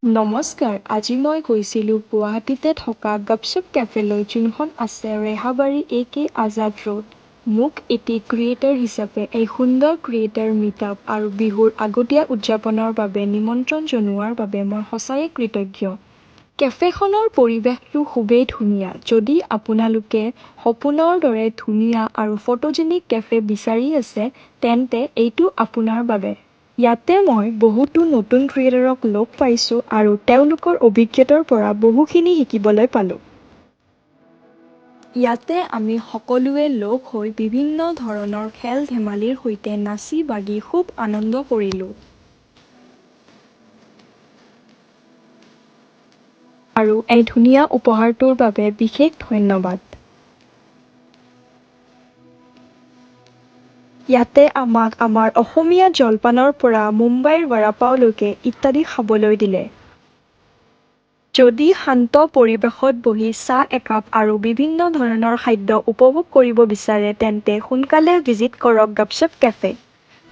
নমস্কাৰ, আজি মই গৈছিলোঁ গুৱাহাটীতে থকা গপশ্বপ কেফেলৈ যোনখন আছে ৰেহাবাৰী এ.কে. আজাদ ৰোড। মোক এটি ক্ৰিয়েটৰ হিচাপে এই সুন্দৰ ক্ৰিয়েটৰ মিটআপ আৰু বিহুৰ আগতীয়া উদযাপনৰ বাবে নিমন্ত্ৰণ জনোৱাৰ বাবে মই সঁচায়ে কৃতজ্ঞ। কেফেখনৰ পৰিৱেশটো খুবেই ধুনীয়া। যদি আপোনালোকে সপোনৰ দৰে ধুনীয়া আৰু ফটোজেনিক কেফে বিচাৰি আছে, তেন্তে এইটো আপোনাৰ বাবে। ইয়াতে মই বহুতো নতুন ক্ৰিয়েটৰক লগ পাইছোঁ আৰু তেওঁলোকৰ অভিজ্ঞতাৰ পৰা বহুখিনি শিকিবলৈ পালোঁ। ইয়াতে আমি সকলোৱে লগ হৈ বিভিন্ন ধৰণৰ খেল-ধেমালিৰ সৈতে নাচি-বাগি খুব আনন্দ কৰিলোঁ। আৰু এই ধুনীয়া উপহাৰটোৰ বাবে বিশেষ ধন্যবাদ। ইয়াতে আমাক আমাৰ অসমীয়া জলপানৰ পৰা মুম্বাইৰ বড়াপাওলৈকে ইত্যাদি খাবলৈ দিলে। যদি শান্ত পৰিৱেশত বহি চাহ একাপ আৰু বিভিন্ন ধৰণৰ খাদ্য উপভোগ কৰিব বিচাৰে তেন্তে সোনকালে ভিজিট কৰক গপশ্বপ কেফে।